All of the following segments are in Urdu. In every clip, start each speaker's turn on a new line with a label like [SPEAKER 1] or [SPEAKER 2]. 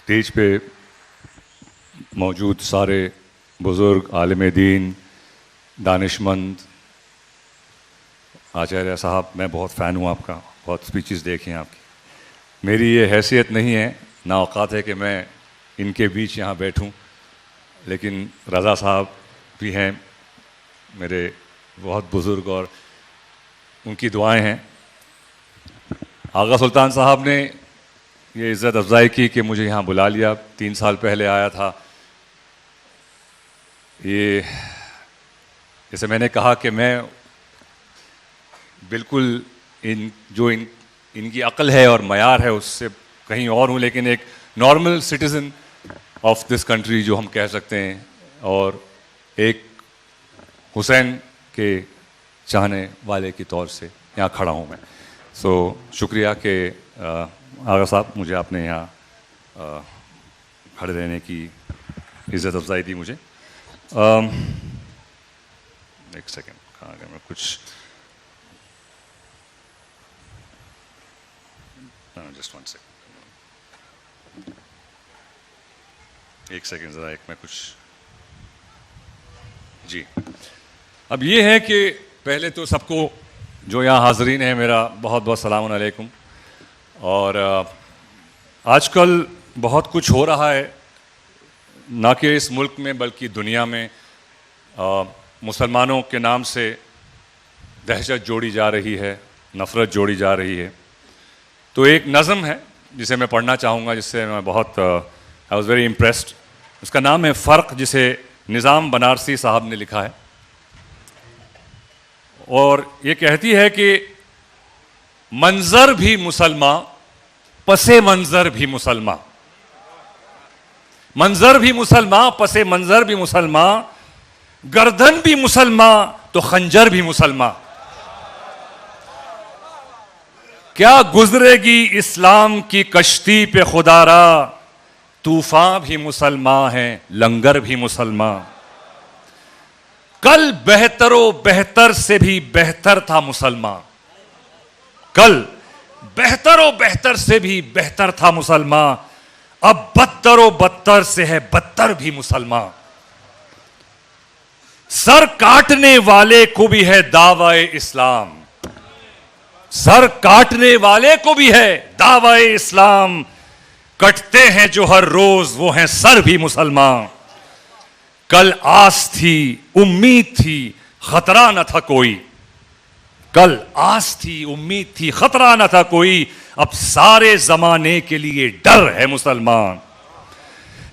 [SPEAKER 1] اسٹیج پہ موجود سارے بزرگ عالم دین، دانشمند، آچاریہ صاحب، میں بہت فین ہوں آپ کا، بہت اسپیچز دیکھے ہیں آپ کی. میری یہ حیثیت نہیں ہے، نہ اوقات ہے کہ میں ان کے بیچ یہاں بیٹھوں، لیکن رضا صاحب بھی ہیں میرے بہت بزرگ اور ان کی دعائیں ہیں. آغا سلطان صاحب نے یہ عزت افزائی کی کہ مجھے یہاں بلا لیا. 3 سال پہلے آیا تھا. یہ جیسے میں نے کہا کہ میں بالکل ان کی عقل ہے اور معیار ہے اس سے کہیں اور ہوں، لیکن ایک normal citizen of this country جو ہم کہہ سکتے ہیں، اور ایک حسین کے چاہنے والے کے طور سے یہاں کھڑا ہوں میں. سو شکریہ کہ آغا صاحب مجھے آپ نے یہاں کھڑے رہنے کی عزت افزائی دی مجھے. ایک سیکنڈ، کہاں گیا میں؟ کچھ جسٹ 1 سیکنڈ، ایک سیکنڈ ذرا، میں کچھ جی. اب یہ ہے کہ پہلے تو سب کو جو یہاں حاضرین ہیں میرا بہت بہت سلام علیکم. اور آج کل بہت کچھ ہو رہا ہے، نہ کہ اس ملک میں بلکہ دنیا میں. مسلمانوں کے نام سے دہشت جوڑی جا رہی ہے، نفرت جوڑی جا رہی ہے. تو ایک نظم ہے جسے میں پڑھنا چاہوں گا، جس سے میں بہت آئی واز ویری امپریسڈ. اس کا نام ہے فرق، جسے نظام بنارسی صاحب نے لکھا ہے. اور یہ کہتی ہے کہ منظر بھی مسلمان، پس منظر بھی مسلمان، منظر بھی مسلمان، پس منظر بھی مسلمان، گردن بھی مسلمان تو خنجر بھی مسلمان. کیا گزرے گی اسلام کی کشتی پہ خدا را، طوفان بھی مسلمان ہیں، لنگر بھی مسلمان. کل بہتر و بہتر سے بھی بہتر تھا مسلمان، کل بہتر و بہتر سے بھی بہتر تھا مسلمان، اب بدتر و بدتر سے ہے بدتر بھی مسلمان. سر کاٹنے والے کو بھی ہے دعوی اسلام، سر کاٹنے والے کو بھی ہے دعوی اسلام، کٹتے ہیں جو ہر روز وہ ہیں سر بھی مسلمان. کل آس تھی امید تھی خطرہ نہ تھا کوئی، کل آس تھی امید تھی خطرہ نہ تھا کوئی، اب سارے زمانے کے لیے ڈر ہے مسلمان.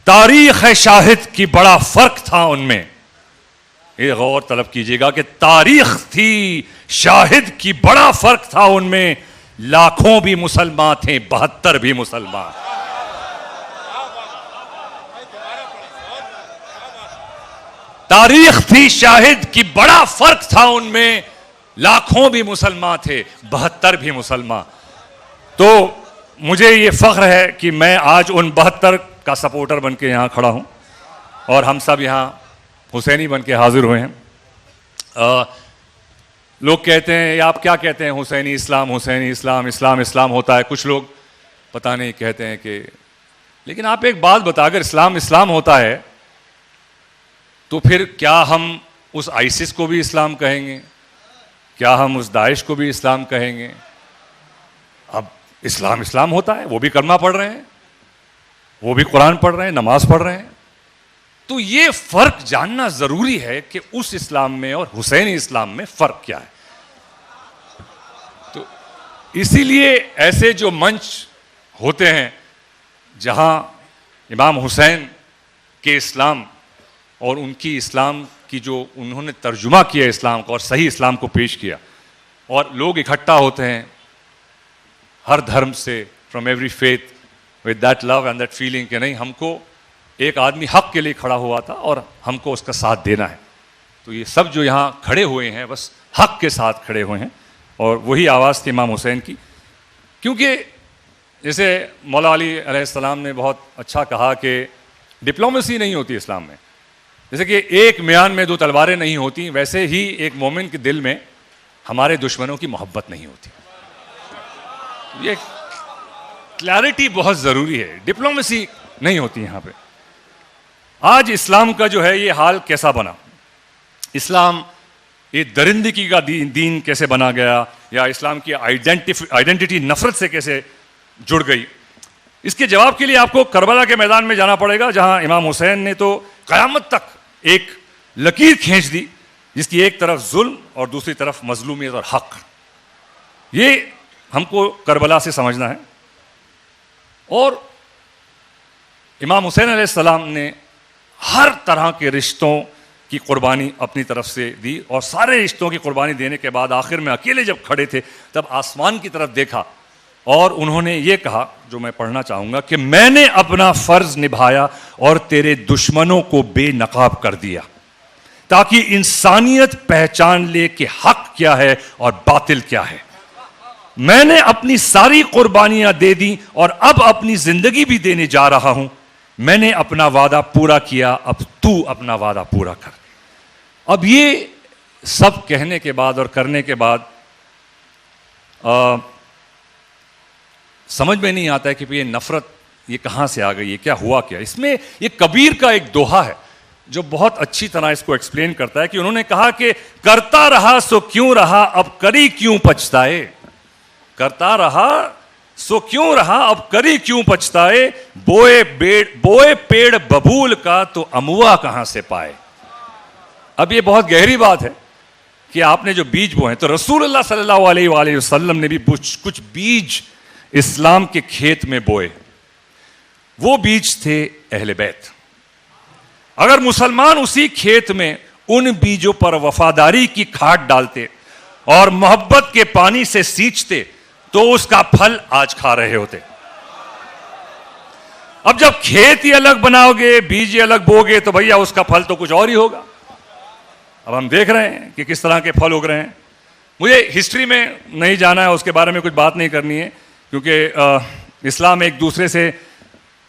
[SPEAKER 1] تاریخ ہے شاہد کی بڑا فرق تھا ان میں، یہ غور طلب کیجئے گا کہ تاریخ تھی شاہد کی بڑا فرق تھا ان میں، لاکھوں بھی مسلمان تھے 72 بھی مسلمان. تاریخ تھی شاہد کی بڑا فرق تھا ان میں، لاکھوں بھی مسلمان تھے 72 بھی مسلمان. تو مجھے یہ فخر ہے کہ میں آج ان 72 کا سپورٹر بن کے یہاں کھڑا ہوں، اور ہم سب یہاں حسینی بن کے حاضر ہوئے ہیں. لوگ کہتے ہیں، آپ کیا کہتے ہیں، حسینی اسلام، حسینی اسلام، اسلام اسلام ہوتا ہے. کچھ لوگ پتہ نہیں کہتے ہیں کہ، لیکن آپ ایک بات بتا، اگر اسلام اسلام ہوتا ہے تو پھر کیا ہم اس آئسس کو بھی اسلام کہیں گے؟ کیا ہم اس داعش کو بھی اسلام کہیں گے؟ اب اسلام اسلام ہوتا ہے، وہ بھی کلمہ پڑھ رہے ہیں، وہ بھی قرآن پڑھ رہے ہیں، نماز پڑھ رہے ہیں. تو یہ فرق جاننا ضروری ہے کہ اس اسلام میں اور حسینی اسلام میں فرق کیا ہے. تو اسی لیے ایسے جو منچ ہوتے ہیں جہاں امام حسین کے اسلام اور ان کی اسلام کی جو انہوں نے ترجمہ کیا اسلام کو اور صحیح اسلام کو پیش کیا، اور لوگ اکٹھا ہوتے ہیں ہر دھرم سے، from every faith, with that love and that feeling کہ نہیں، ہم کو ایک آدمی حق کے لیے کھڑا ہوا تھا اور ہم کو اس کا ساتھ دینا ہے. تو یہ سب جو یہاں کھڑے ہوئے ہیں بس حق کے ساتھ کھڑے ہوئے ہیں، اور وہی آواز تھی امام حسین کی. کیونکہ جیسے مولا علی علیہ السلام نے بہت اچھا کہا کہ ڈپلومیسی نہیں ہوتی اسلام میں. جیسے کہ ایک میان میں 2 تلواریں نہیں ہوتی، ویسے ہی ایک مومن کے دل میں ہمارے دشمنوں کی محبت نہیں ہوتی. یہ کلیئرٹی بہت ضروری ہے. ڈپلومیسی نہیں ہوتی یہاں پہ. آج اسلام کا جو ہے یہ حال کیسا بنا, اسلام یہ درندگی کا دین کیسے بنا گیا, یا اسلام کی آئیڈینٹی نفرت سے کیسے جڑ گئی, اس کے جواب کے لیے آپ کو کربلا کے میدان میں جانا پڑے گا, جہاں امام حسین نے تو قیامت تک ایک لکیر کھینچ دی جس کی ایک طرف ظلم اور دوسری طرف مظلومیت اور حق. یہ ہم کو کربلا سے سمجھنا ہے. اور امام حسین علیہ السلام نے ہر طرح کے رشتوں کی قربانی اپنی طرف سے دی, اور سارے رشتوں کی قربانی دینے کے بعد آخر میں اکیلے جب کھڑے تھے تب آسمان کی طرف دیکھا اور انہوں نے یہ کہا, جو میں پڑھنا چاہوں گا, کہ میں نے اپنا فرض نبھایا اور تیرے دشمنوں کو بے نقاب کر دیا تاکہ انسانیت پہچان لے کہ حق کیا ہے اور باطل کیا ہے. میں نے اپنی ساری قربانیاں دے دیں اور اب اپنی زندگی بھی دینے جا رہا ہوں. میں نے اپنا وعدہ پورا کیا, اب تو اپنا وعدہ پورا کر. اب یہ سب کہنے کے بعد اور کرنے کے بعد سمجھ میں نہیں آتا ہے کہ یہ نفرت یہ کہاں سے آ گئی, یہ کیا ہوا کیا. اس میں یہ کبیر کا ایک دوہا ہے جو بہت اچھی طرح اس کو ایکسپلین کرتا ہے, کہ انہوں نے کہا کہ کرتا رہا سو کیوں رہا, اب کری کیوں پچھتائے. کرتا رہا سو کیوں رہا, اب کری کیوں پچھتائے. بوئے پیڑ ببول کا تو اموا کہاں سے پائے. اب یہ بہت گہری بات ہے کہ آپ نے جو بیج بوئے ہیں, تو رسول اللہ صلی اللہ علیہ وآلہ وسلم نے بھی کچھ بیج اسلام کے کھیت میں بوئے. وہ بیج تھے اہل بیت. اگر مسلمان اسی کھیت میں ان بیجوں پر وفاداری کی کھاد ڈالتے اور محبت کے پانی سے سینچتے تو اس کا پھل آج کھا رہے ہوتے. اب جب کھیت ہی الگ بناؤ گے, بیج الگ بوگے, تو بھیا اس کا پھل تو کچھ اور ہی ہوگا. اب ہم دیکھ رہے ہیں کہ کس طرح کے پھل اگ رہے ہیں. مجھے ہسٹری میں نہیں جانا ہے, اس کے بارے میں کچھ بات نہیں کرنی ہے, کیونکہ اسلام ایک دوسرے سے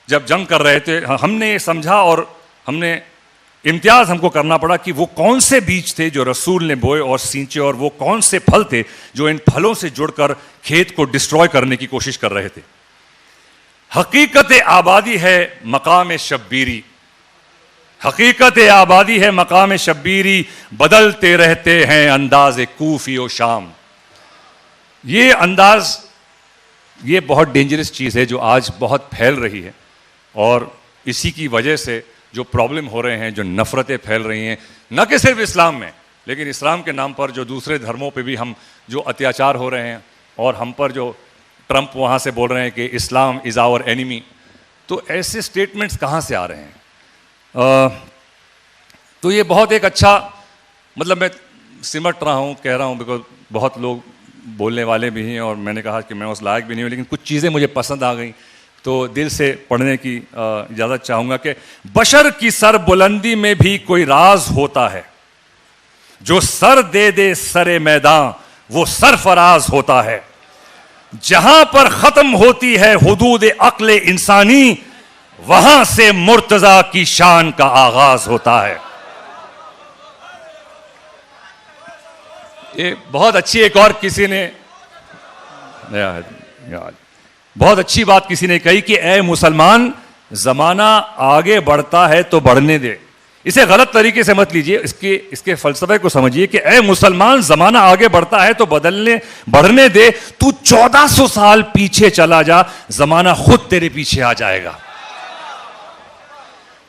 [SPEAKER 1] جب جنگ کر رہے تھے, ہم نے یہ سمجھا اور ہم نے امتیاز ہم کو کرنا پڑا کہ وہ کون سے بیج تھے جو رسول نے بوئے اور سینچے, اور وہ کون سے پھل تھے جو ان پھلوں سے جڑ کر کھیت کو ڈسٹروائے کرنے کی کوشش کر رہے تھے. حقیقت آبادی ہے مقام شبیری, حقیقت آبادی ہے مقام شبیری, بدلتے رہتے ہیں انداز کوفی و شام. یہ انداز یہ بہت ڈینجرس چیز ہے جو آج بہت پھیل رہی ہے, اور اسی کی وجہ سے جو پرابلم ہو رہے ہیں, جو نفرتیں پھیل رہی ہیں, نہ کہ صرف اسلام میں, لیکن اسلام کے نام پر جو دوسرے دھرموں پہ بھی ہم جو اتیاچار ہو رہے ہیں, اور ہم پر جو ٹرمپ وہاں سے بول رہے ہیں کہ اسلام از آور اینیمی. تو ایسے سٹیٹمنٹس کہاں سے آ رہے ہیں؟ تو یہ بہت ایک اچھا, مطلب میں سمٹ رہا ہوں, کہہ رہا ہوں, بیکاز بہت لوگ بولنے والے بھی ہیں اور میں نے کہا کہ میں اس لائق بھی نہیں ہوں, لیکن کچھ چیزیں مجھے پسند آ گئیں تو دل سے پڑھنے کی اجازت چاہوں گا. کہ بشر کی سر بلندی میں بھی کوئی راز ہوتا ہے, جو سر دے دے سر میدان وہ سرفراز ہوتا ہے. جہاں پر ختم ہوتی ہے حدود عقل انسانی, وہاں سے مرتضی کی شان کا آغاز ہوتا ہے. یہ بہت اچھی ایک اور کسی نے بہت اچھی بات کسی نے کہی کہ اے مسلمان, زمانہ آگے بڑھتا ہے تو بڑھنے دے. اسے غلط طریقے سے مت لیجئے, اس کے فلسفے کو سمجھیے کہ اے مسلمان, زمانہ آگے بڑھتا ہے تو بڑھنے دے. تو 1400 سال پیچھے چلا جا, زمانہ خود تیرے پیچھے آ جائے گا.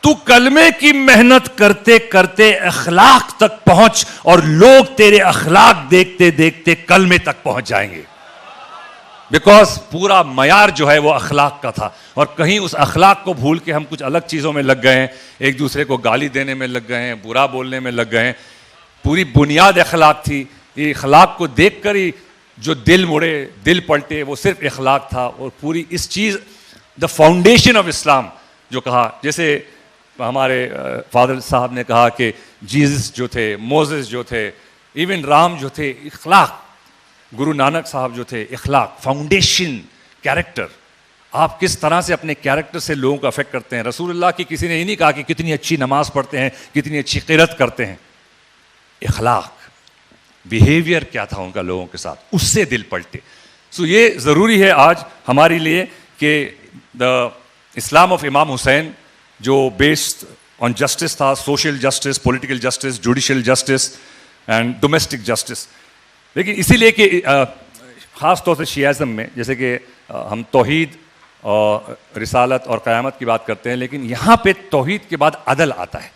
[SPEAKER 1] تو کلمے کی محنت کرتے کرتے اخلاق تک پہنچ, اور لوگ تیرے اخلاق دیکھتے دیکھتے کلمے تک پہنچ جائیں گے. بیکاز پورا معیار جو ہے وہ اخلاق کا تھا, اور کہیں اس اخلاق کو بھول کے ہم کچھ الگ چیزوں میں لگ گئے ہیں, ایک دوسرے کو گالی دینے میں لگ گئے ہیں, برا بولنے میں لگ گئے ہیں. پوری بنیاد اخلاق تھی. یہ اخلاق کو دیکھ کر ہی جو دل مڑے, دل پلٹے, وہ صرف اخلاق تھا. اور پوری اس چیز, دا فاؤنڈیشن آف اسلام جو کہا, جیسے ہمارے فادر صاحب نے کہا کہ جیزس جو تھے, موزس جو تھے, ایون رام جو تھے, اخلاق. گرو نانک صاحب جو تھے, اخلاق, فاؤنڈیشن, کیریکٹر. آپ کس طرح سے اپنے کیریکٹر سے لوگوں کو افیکٹ کرتے ہیں. رسول اللہ کی کسی نے یہ نہیں کہا کہ کتنی اچھی نماز پڑھتے ہیں, کتنی اچھی قرات کرتے ہیں. اخلاق, بیہیویئر کیا تھا ان کا لوگوں کے ساتھ, اس سے دل پلٹے. سو یہ ضروری ہے آج ہمارے لیے کہ اسلام آف امام حسین جو بیسڈ آن جسٹس تھا, social justice, political justice, judicial justice and domestic justice. لیکن اسی لیے کہ خاص طور سے شیعزم میں جیسے کہ ہم توحید اور رسالت اور قیامت کی بات کرتے ہیں, لیکن یہاں پہ توحید کے بعد عدل آتا ہے.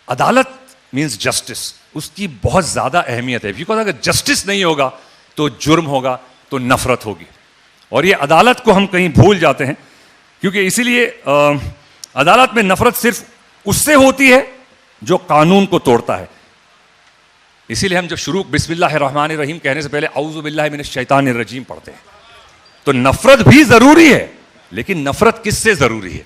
[SPEAKER 1] عدالت مینس جسٹس, اس کی بہت زیادہ اہمیت ہے, بیکاز اگر جسٹس نہیں ہوگا تو جرم ہوگا, تو نفرت ہوگی, اور یہ عدالت کو ہم کہیں بھول جاتے ہیں. کیونکہ اسی لیے عدالت میں نفرت صرف اس سے ہوتی ہے جو قانون کو توڑتا ہے. اسی لیے ہم جب شروع بسم اللہ الرحمن الرحیم کہنے سے پہلے اعوذ باللہ من الشیطان الرجیم پڑھتے ہیں. تو نفرت بھی ضروری ہے, لیکن نفرت کس سے ضروری ہے؟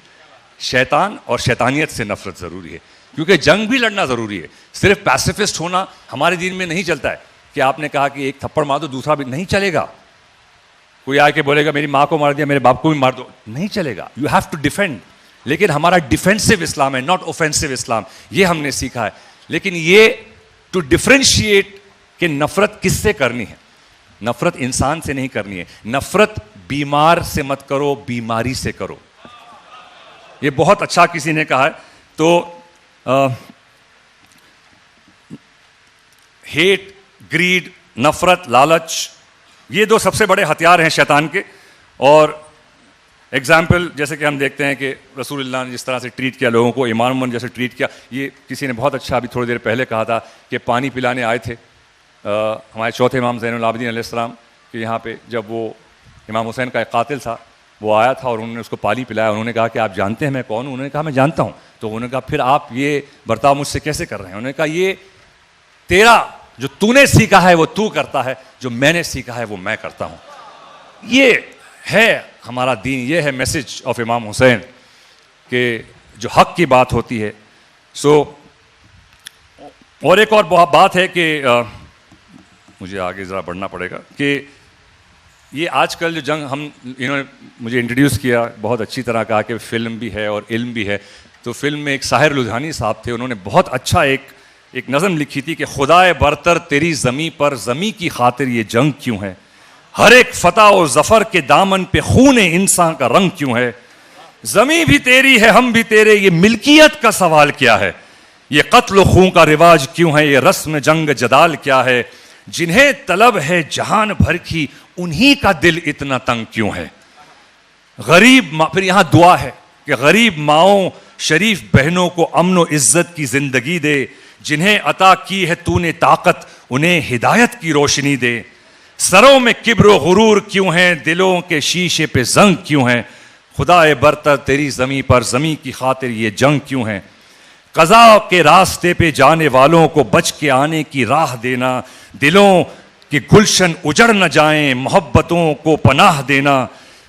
[SPEAKER 1] شیطان اور شیطانیت سے نفرت ضروری ہے, کیونکہ جنگ بھی لڑنا ضروری ہے. صرف پیسیفسٹ ہونا ہمارے دین میں نہیں چلتا ہے کہ آپ نے کہا کہ ایک تھپڑ مار دو دوسرا بھی نہیں چلے گا. کوئی آ کے بولے گا میری ماں کو مار دیا میرے باپ کو بھی مار دو, نہیں چلے گا. You have to defend. لیکن ہمارا ڈیفینسو اسلام ہے, ناٹ اوفینسو اسلام, یہ ہم نے سیکھا ہے. لیکن یہ ٹو ڈفرینشیٹ کہ نفرت کس سے کرنی ہے. نفرت انسان سے نہیں کرنی ہے. نفرت بیمار سے مت کرو, بیماری سے کرو. یہ بہت اچھا کسی نے کہا ہے. تو ہیٹ, گریڈ, نفرت, لالچ, یہ دو سب سے بڑے ہتھیار ہیں شیطان کے. اور ایگزامپل جیسے کہ ہم دیکھتے ہیں کہ رسول اللہ نے جس طرح سے ٹریٹ کیا لوگوں کو, امام عمر جیسے ٹریٹ کیا. یہ کسی نے بہت اچھا ابھی تھوڑی دیر پہلے کہا تھا کہ پانی پلانے آئے تھے ہمارے چوتھے امام زین العابدین علیہ السلام کہ یہاں پہ جب وہ امام حسین کا ایک قاتل تھا وہ آیا تھا اور انہوں نے اس کو پانی پلایا. انہوں نے کہا کہ آپ جانتے ہیں میں کون ہوں؟ انہوں نے کہا میں جانتا ہوں. تو انہوں نے کہا پھر آپ یہ برتاؤ مجھ سے کیسے کر رہے ہیں؟ انہوں نے کہا یہ تیرا جو تو نے سیکھا ہے وہ تو کرتا ہے, جو میں نے سیکھا ہے وہ میں کرتا ہوں. یہ ہے ہمارا دین, یہ ہے میسج آف امام حسین کہ جو حق کی بات ہوتی ہے. سو اور ایک اور بات ہے کہ مجھے آگے ذرا بڑھنا پڑے گا کہ یہ آج کل جو جنگ ہم انہوں نے مجھے انٹروڈیوس کیا, بہت اچھی طرح کہا کہ فلم بھی ہے اور علم بھی ہے. تو فلم میں ایک ساحر لدھیانی صاحب تھے, انہوں نے بہت اچھا ایک نظم لکھی تھی کہ خدائے برتر تیری زمیں پر زمیں کی خاطر یہ جنگ کیوں ہے, ہر ایک فتح و ظفر کے دامن پہ خون انسان کا رنگ کیوں ہے, زمیں بھی تیری ہے ہم بھی تیرے, یہ ملکیت کا سوال کیا ہے, یہ قتل و خون کا رواج کیوں ہے, یہ رسم جنگ جدال کیا ہے, جنہیں طلب ہے جہان بھر کی انہی کا دل اتنا تنگ کیوں ہے. غریب ماں, پھر یہاں دعا ہے کہ غریب ماؤں شریف بہنوں کو امن و عزت کی زندگی دے, جنہیں عطا کی ہے تو نے طاقت انہیں ہدایت کی روشنی دے. سروں میں کبر و غرور کیوں ہیں, دلوں کے شیشے پہ زنگ کیوں ہیں, خدائے برتر تیری زمیں پر زمیں کی خاطر یہ جنگ کیوں ہے. قضا کے راستے پہ جانے والوں کو بچ کے آنے کی راہ دینا, دلوں کے گلشن اجڑ نہ جائیں محبتوں کو پناہ دینا.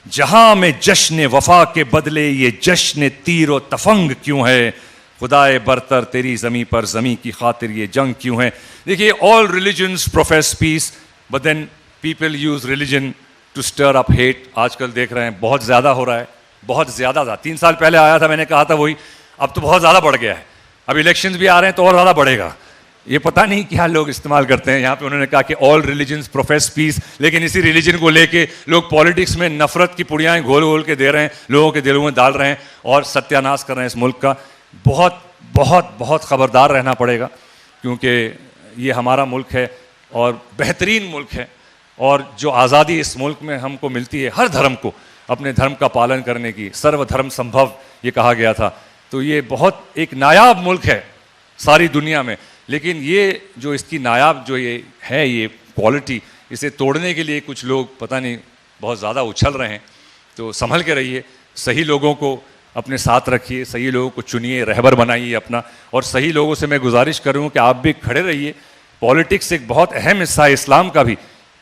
[SPEAKER 1] جہاں میں جشن وفا کے بدلے یہ جشن تیر و تفنگ کیوں ہے, خدائے برتر تیری زمیں پر زمیں کی خاطر یہ جنگ کیوں ہے. دیکھیے all religions profess peace but then people use religion to stir up hate. آج کل دیکھ رہے ہیں بہت زیادہ ہو رہا ہے, بہت زیادہ تھا. 3 سال پہلے آیا تھا میں نے کہا تھا وہی, اب تو بہت زیادہ بڑھ گیا ہے. اب الیکشنز بھی آ رہے ہیں تو اور زیادہ بڑھے گا. یہ پتہ نہیں کیا لوگ استعمال کرتے ہیں. یہاں پہ انہوں نے کہا کہ all religions profess peace, لیکن اسی ریلیجن کو لے کے لوگ پالیٹکس میں نفرت کی پڑیاں گھول گھول کے دے رہے ہیں, لوگوں کے دلوں میں ڈال رہے ہیں اور ستیہ ناش کر رہے ہیں اس ملک کا. بہت بہت بہت خبردار رہنا پڑے گا, کیونکہ یہ ہمارا ملک ہے اور بہترین ملک ہے, اور جو آزادی اس ملک میں ہم کو ملتی ہے ہر دھرم کو اپنے دھرم کا پالن کرنے کی, سرو دھرم سمبھو یہ کہا گیا تھا. تو یہ بہت ایک نایاب ملک ہے ساری دنیا میں. لیکن یہ جو اس کی نایاب جو یہ ہے یہ کوالٹی, اسے توڑنے کے لیے کچھ لوگ پتہ نہیں بہت زیادہ اچھل رہے ہیں. تو سنبھل کے رہیے, صحیح لوگوں کو اپنے ساتھ رکھیے, صحیح لوگوں کو چنیے, رہبر بنائیے اپنا, اور صحیح لوگوں سے میں گزارش کروں کہ آپ بھی کھڑے رہیے. پالیٹکس ایک بہت اہم حصہ ہے اسلام کا بھی.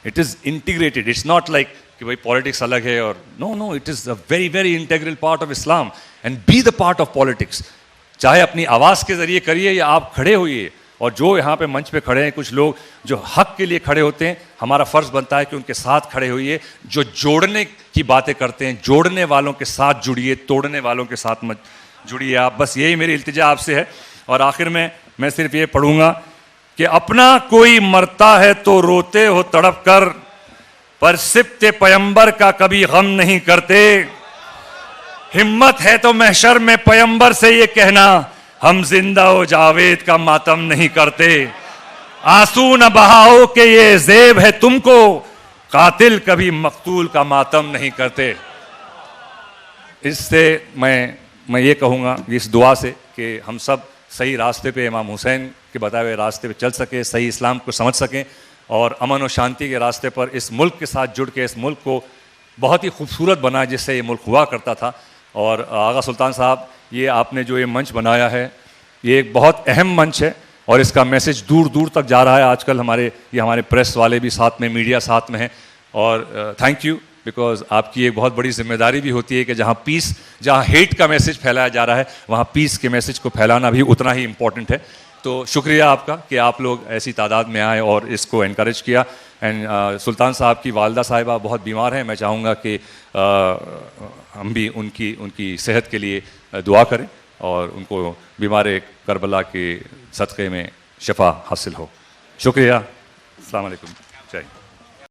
[SPEAKER 1] It is integrated, it's not like کہ بھائی پالیٹکس الگ ہے اور no, it is a very very integral part of Islam and be the part of politics. چاہے اپنی آواز کے ذریعے کریے یا آپ کھڑے ہوئیے. اور جو یہاں پہ منچ پہ کھڑے ہیں کچھ لوگ جو حق کے لیے کھڑے ہوتے ہیں, ہمارا فرض بنتا ہے کہ ان کے ساتھ کھڑے ہوئیے. جو جوڑنے کی باتیں کرتے ہیں, جوڑنے والوں کے ساتھ جڑیے, توڑنے والوں کے ساتھ مت جڑیے آپ. بس یہی میری التجا آپ سے ہے. اور آخر میں صرف یہ پڑھوں گا کہ اپنا کوئی مرتا ہے تو روتے ہو تڑپ کر, پر سبت پیمبر کا کبھی غم نہیں کرتے. ہمت ہے تو محشر میں پیمبر سے یہ کہنا، ہم زندہ و جاوید کا ماتم نہیں کرتے، آنسو نہ بہاؤ کہ یہ زیب ہے تم کو، قاتل کبھی مقتول کا ماتم نہیں کرتے۔ اس سے میں یہ کہوں گا اس دعا سے کہ ہم سب صحیح راستے پہ، امام حسین کے بتائے ہوئے راستے پہ چل سکیں، صحیح اسلام کو سمجھ سکیں، اور امن و شانتی کے راستے پر اس ملک کے ساتھ جڑ کے اس ملک کو بہت ہی خوبصورت بنائے جس سے یہ ملک ہوا کرتا تھا۔ اور آغا سلطان صاحب، یہ آپ نے جو یہ منچ بنایا ہے، یہ ایک بہت اہم منچ ہے، اور اس کا میسج دور دور تک جا رہا ہے۔ آج کل ہمارے پریس والے بھی ساتھ میں، میڈیا ساتھ میں ہیں، اور تھینک یو، بیکاز آپ کی ایک بہت بڑی ذمہ داری بھی ہوتی ہے کہ جہاں ہیٹ کا میسج پھیلایا جا رہا ہے، وہاں پیس کے میسج کو پھیلانا بھی اتنا ہی امپورٹنٹ ہے۔ تو شکریہ آپ کا کہ آپ لوگ ایسی تعداد میں آئے اور اس کو انکریج کیا۔ اینڈ سلطان صاحب کی والدہ صاحبہ بہت بیمار ہیں، میں چاہوں گا کہ ہم بھی ان کی صحت کے لیے دعا کریں اور ان کو بیمار کربلا کے صدقے میں شفا حاصل ہو۔ شکریہ، السلام علیکم، جے ہند۔